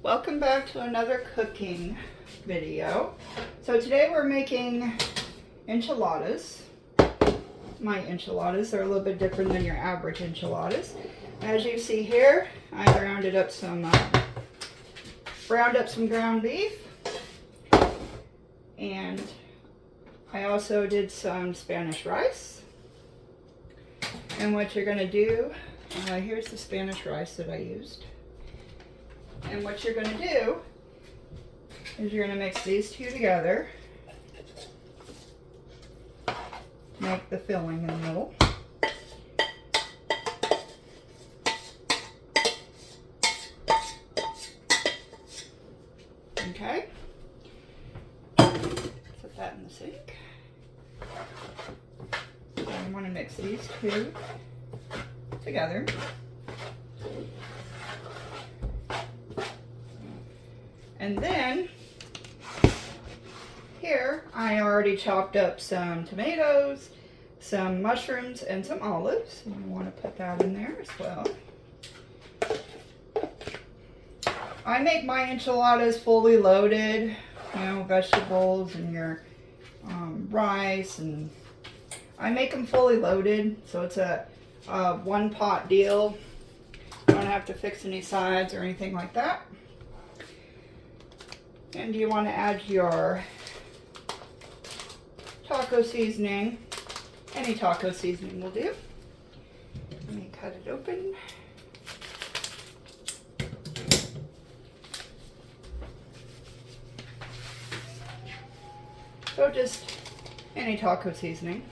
Welcome back to another cooking video. So today we're making enchiladas. My enchiladas are a little bit different than your average enchiladas. As you see here, I ground up some ground beef, and I also did some Spanish rice. And what you're going to do, here's the Spanish rice that I used. And what you're going to do is you're going to mix these two together to make the filling in the middle. Okay. Put that in the sink. So I want to mix these two together. And then, here, I already chopped up some tomatoes, some mushrooms, and some olives. And you want to put that in there as well. I make my enchiladas fully loaded, vegetables and your rice, and I make them fully loaded, so it's a one pot deal. You don't have to fix any sides or anything like that. And you want to add your taco seasoning. Any taco seasoning will do. Let me cut it open. So just any taco seasoning.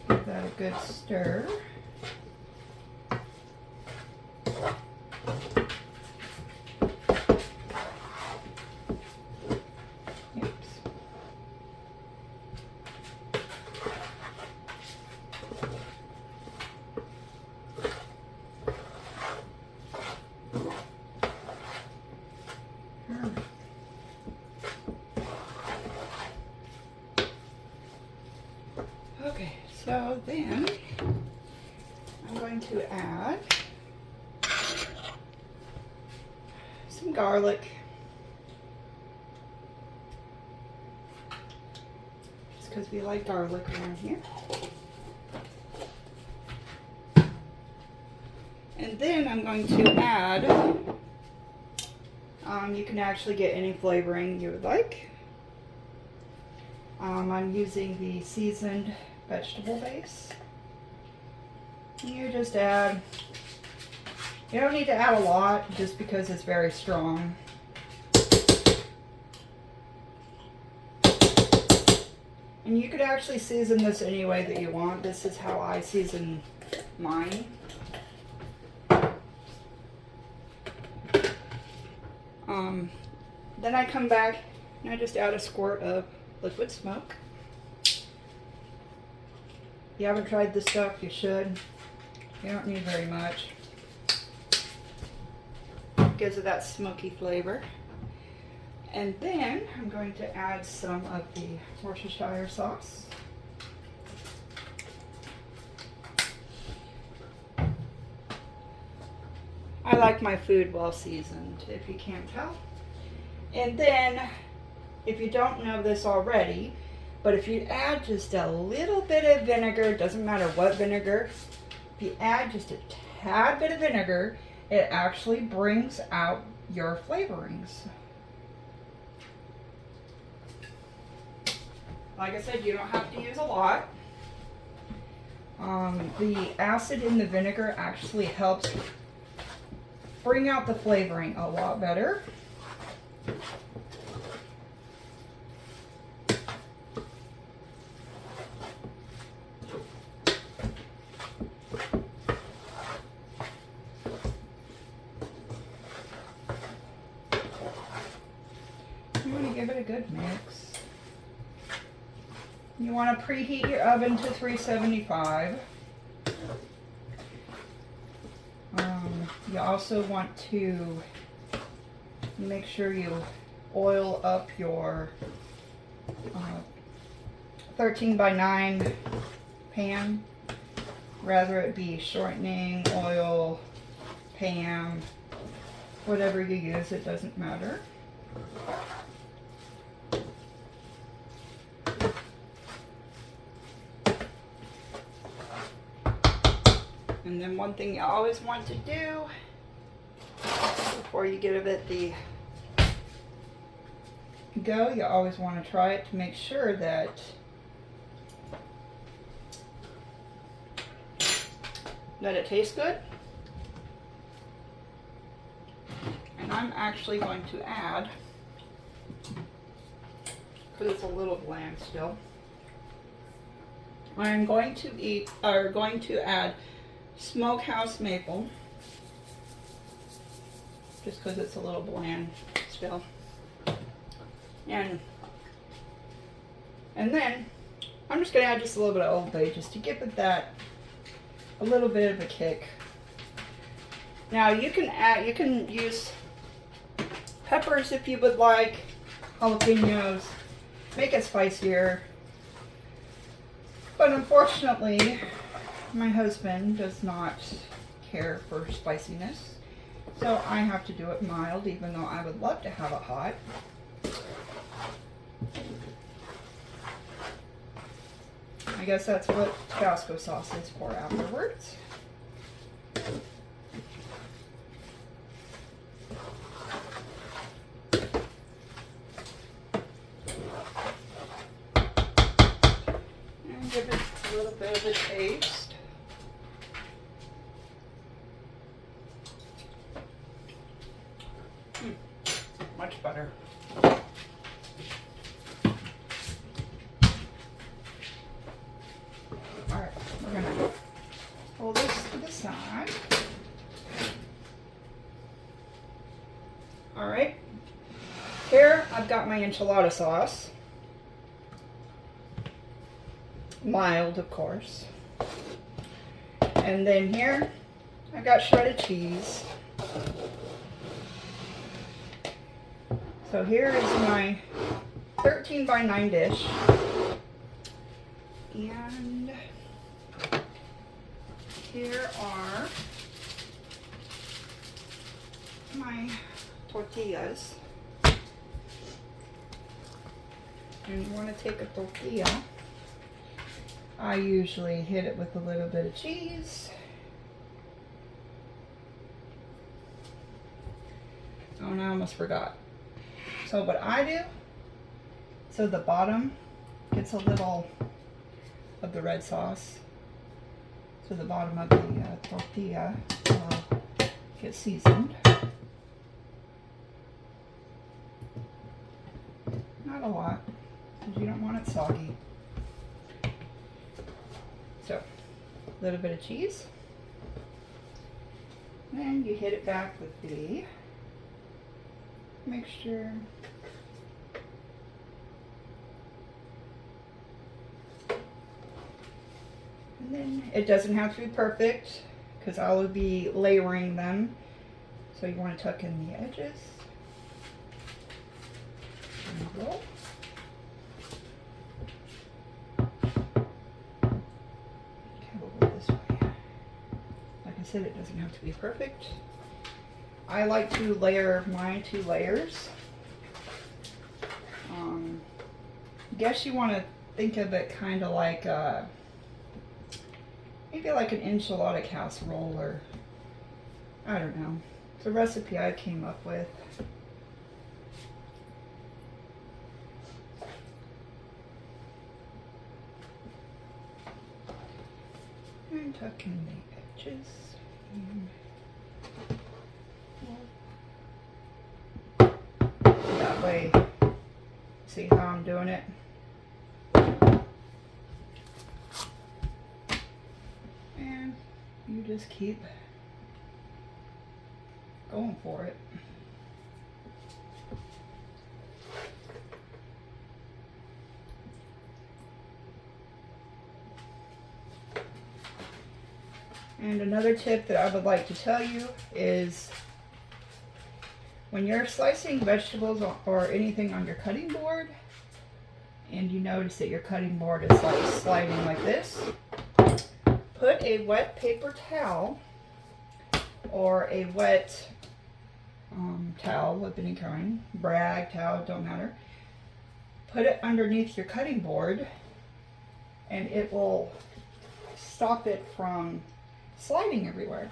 Give that a good stir. Okay, so then I'm going to add some garlic. Just because we like garlic around here. And then I'm going to add, you can actually get any flavoring you would like. I'm using the seasoned vegetable base. You just add, you don't need to add a lot just because it's very strong. And you could actually season this any way that you want. This is how I season mine. Then I come back and I just add a squirt of liquid smoke. If you haven't tried this stuff, you should. You don't need very much. It gives it that smoky flavor. And then I'm going to add some of the Worcestershire sauce. I like my food well seasoned, if you can't tell. And then, if you don't know this already, but if you add just a little bit of vinegar, doesn't matter what vinegar, if you add just a tad bit of vinegar, it actually brings out your flavorings. Like I said, you don't have to use a lot. The acid in the vinegar actually helps bring out the flavoring a lot better. You want to give it a good mix. You want to preheat your oven to 375. You also want to make sure you oil up your 13x9 pan. Rather it be shortening, oil, pan, whatever you use, it doesn't matter. And then one thing you always want to do before you give it the go, you always want to try it to make sure that it tastes good. And I'm actually going to add, because it's a little bland still, I'm going to add smokehouse maple, just because it's a little bland still. And then I'm just going to add just a little bit of Old Bay just to give it that a little bit of a kick. Now you can use peppers if you would like, jalapenos, make it spicier. But unfortunately, my husband does not care for spiciness, so I have to do it mild, even though I would love to have it hot. I guess that's what Tabasco sauce is for afterwards. And give it a little bit of a taste. Much better. Alright, we're going to pull this to the side. Alright, here I've got my enchilada sauce. Mild, of course. And then here I've got shredded cheese. So here is my 13 by 9 dish. And here are my tortillas. And you want to take a tortilla. I usually hit it with a little bit of cheese. Oh, and I almost forgot. So what I do, so the bottom gets a little of the red sauce. So the bottom of the tortilla gets seasoned. Not a lot, because you don't want it soggy. So, a little bit of cheese. Then you hit it back with the mixture. And then it doesn't have to be perfect, because I will be layering them. So you want to tuck in the edges. And roll. It doesn't have to be perfect. I like to layer mine 2 layers. I guess you want to think of it kind of like maybe like an enchilada casserole, or I don't know. It's a recipe I came up with. And tuck in the edges. That way, see how I'm doing it? And you just keep going for it. And another tip that I would like to tell you is when you're slicing vegetables or anything on your cutting board, and you notice that your cutting board is like sliding like this, put a wet paper towel or a wet towel of any kind, rag, towel, don't matter. Put it underneath your cutting board and it will stop it from sliding everywhere.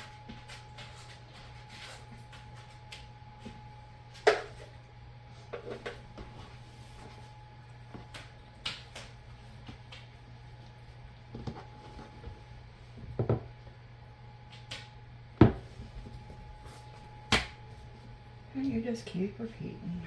And you just keep repeating.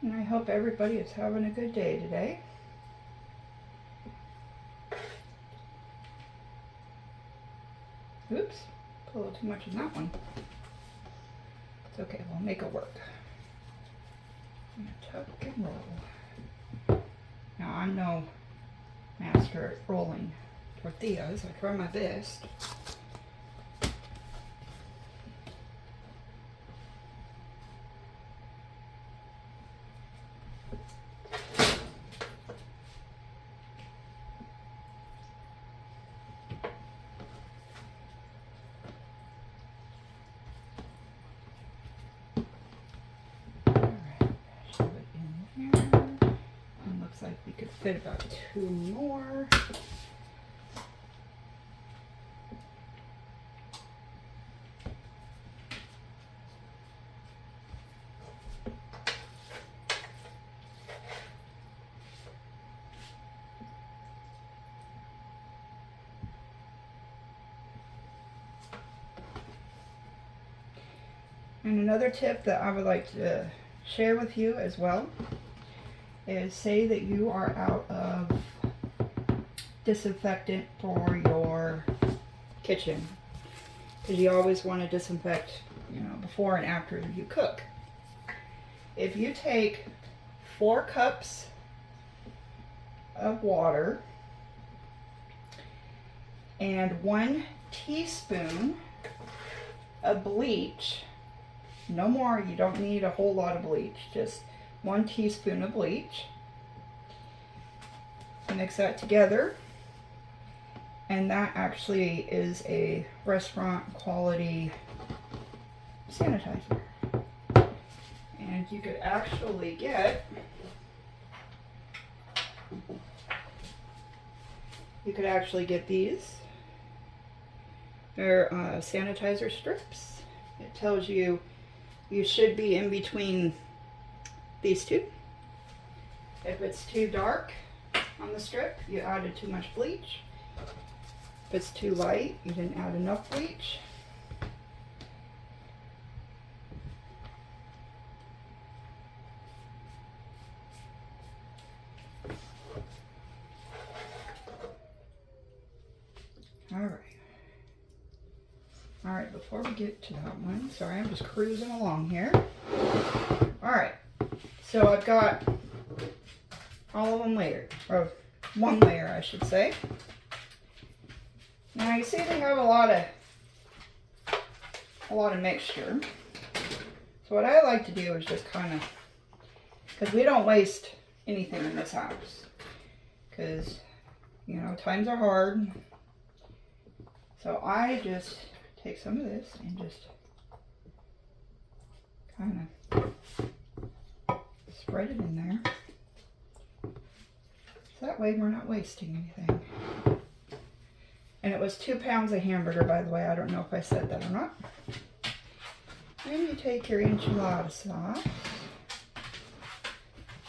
And I hope everybody is having a good day today. Oops, put a little too much in that one. It's okay, we'll make it work. I'm gonna tuck and roll. Now I'm no master at rolling tortillas. I try my best. Like we could fit about 2 more. And another tip that I would like to share with you as well is, say that you are out of disinfectant for your kitchen, because you always want to disinfect, you know, before and after you cook. If you take 4 cups of water and 1 teaspoon of bleach, no more, you don't need a whole lot of bleach, just 1 teaspoon of bleach. Mix that together, and that actually is a restaurant quality sanitizer. And you could actually get, these. They're sanitizer strips. It tells you you should be in between these two. If it's too dark on the strip, you added too much bleach. If it's too light, you didn't add enough bleach. All right, before we get to that one, sorry, I'm just cruising along here. All right, so I've got all of them layered, or 1 layer, I should say. Now you see they have a lot of mixture. So what I like to do is just kind of, because we don't waste anything in this house, because, you know, times are hard. So I just take some of this and just kind of spread it in there. So that way we're not wasting anything. And it was 2 pounds of hamburger, by the way. I don't know if I said that or not. Then you take your enchilada sauce.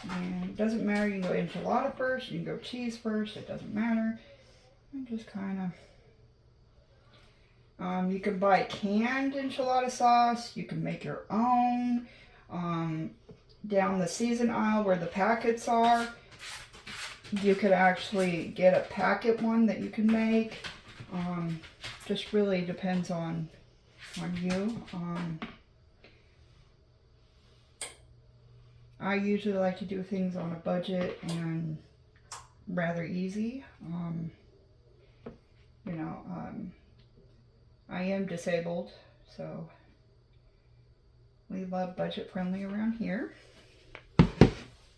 And it doesn't matter, you can go enchilada first, you can go cheese first, it doesn't matter. And just kind of, you can buy canned enchilada sauce, you can make your own. Down the season aisle where the packets are, You could actually get a packet one that you can make. Just really depends on you. I usually like to do things on a budget and rather easy. You know, I am disabled, so we love budget friendly around here.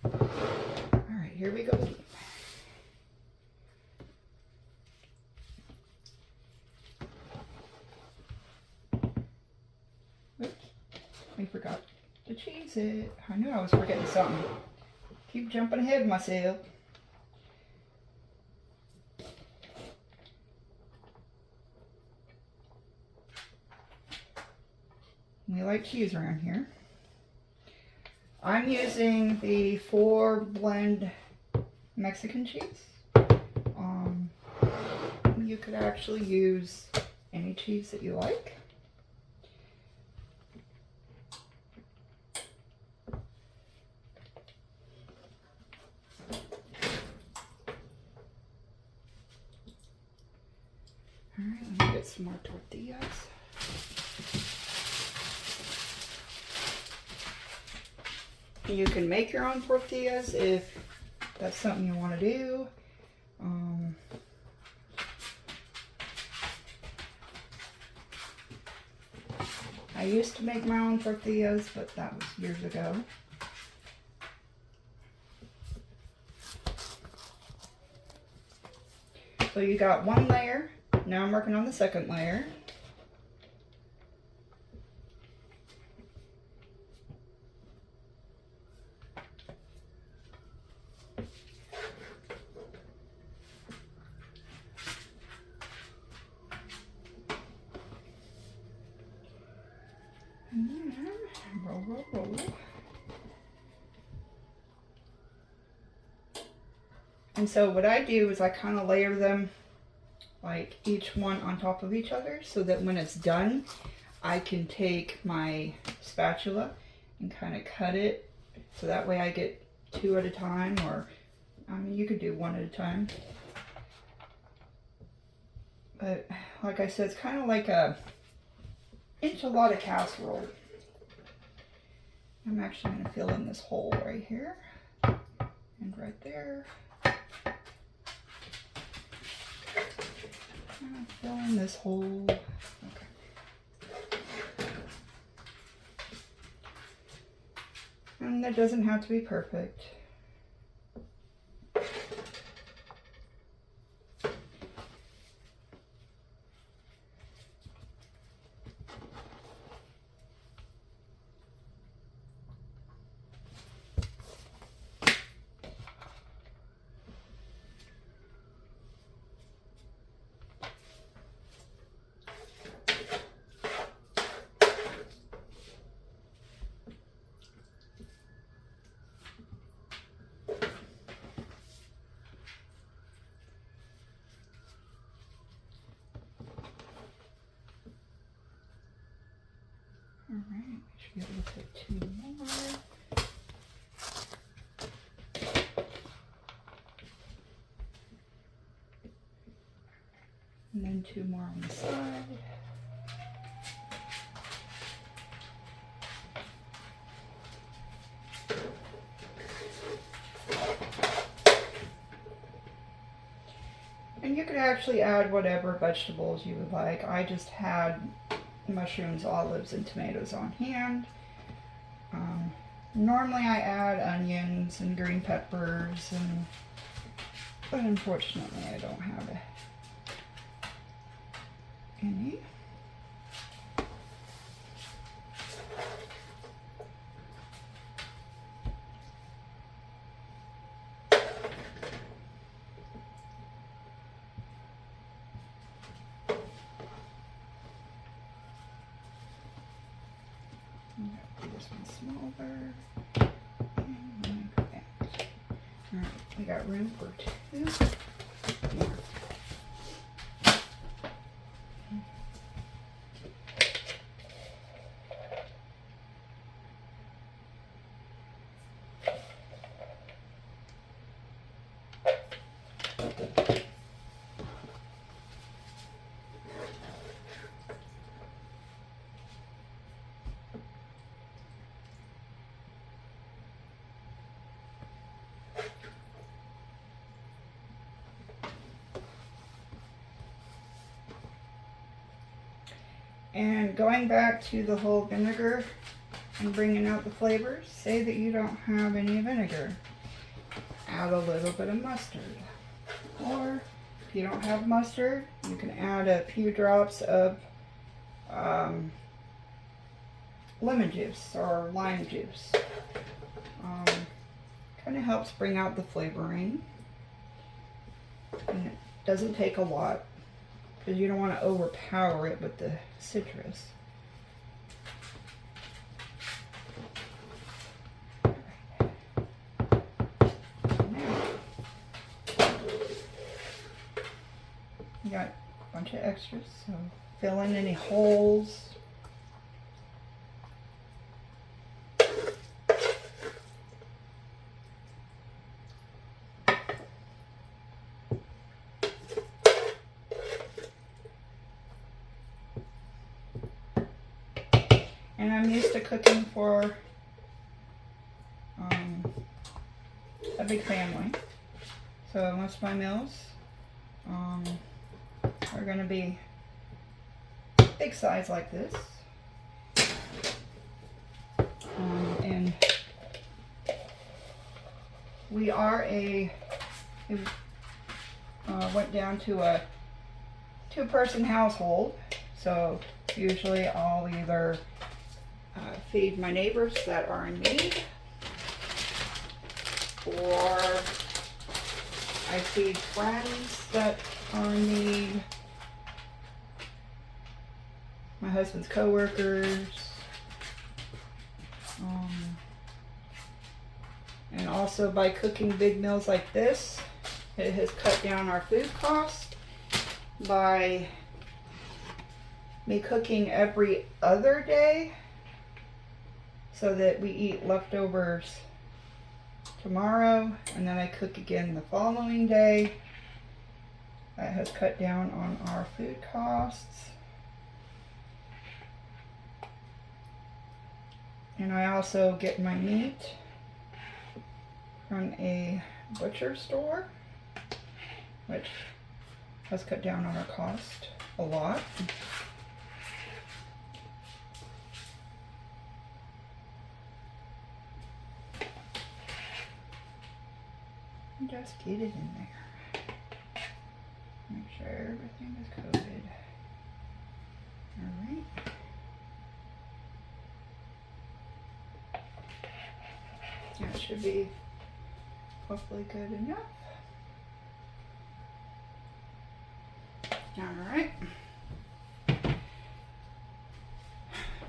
Alright, here we go. Oops, I forgot to cheese it. I knew I was forgetting something. Keep jumping ahead of myself. We like cheese around here. I'm using the 4-blend Mexican cheese. You could actually use any cheese that you like. Alright, let me get some more tortillas. You can make your own tortillas if that's something you want to do. I used to make my own tortillas, but that was years ago. So you got one layer. Now I'm working on the second layer. And then roll. And so what I do is I kind of layer them, like each one on top of each other, so that when it's done, I can take my spatula and kind of cut it, so that way I get 2 at a time, or I mean you could do 1 at a time. But like I said, it's kind of like a enchilada casserole. I'm actually going to fill in this hole right here and right there. I'm going to fill in this hole. Okay. And that doesn't have to be perfect. Alright, should be able to fit 2 more. And then 2 more on the side. And you could actually add whatever vegetables you would like. I just had mushrooms, olives, and tomatoes on hand. Normally I add onions and green peppers, but unfortunately I don't have any. This one smaller. And like that. Alright, we got room for 2 more. And going back to the whole vinegar and bringing out the flavors, say that you don't have any vinegar. Add a little bit of mustard. Or if you don't have mustard, you can add a few drops of lemon juice or lime juice. Kind of helps bring out the flavoring. And it doesn't take a lot because you don't want to overpower it with the citrus. You got a bunch of extras, so fill in any holes. And I'm used to cooking for a big family, so most of my meals are going to be big size like this. And we went down to a 2-person household, so usually I'll either feed my neighbors that are in need, or I feed friends that are in need, my husband's co-workers, and also by cooking big meals like this, it has cut down our food cost by me cooking every other day, so that we eat leftovers tomorrow and then I cook again the following day. That has cut down on our food costs. And I also get my meat from a butcher store, which has cut down on our cost a lot. Just get it in there. Make sure everything is coated. Alright. That should be hopefully good enough. Alright.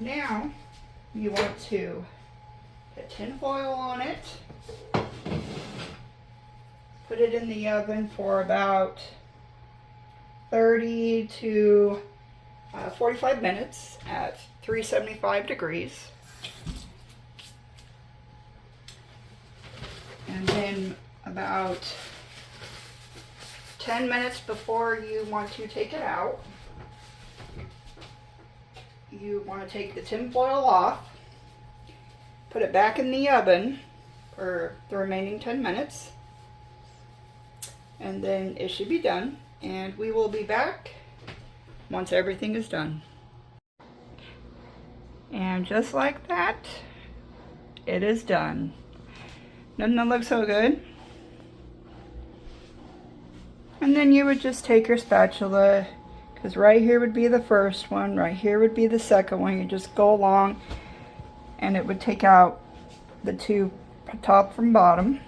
Now you want to put tin foil on it. Put it in the oven for about 30 to 45 minutes at 375 degrees. And then about 10 minutes before you want to take it out, you want to take the tin foil off, put it back in the oven for the remaining 10 minutes. And then it should be done, and we will be back once everything is done. And just like that, it is done. Doesn't that look so good? And then you would just take your spatula, because right here would be the first one, right here would be the second one. You just go along and it would take out the two top from bottom.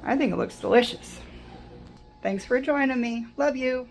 I think it looks delicious. Thanks for joining me. Love you.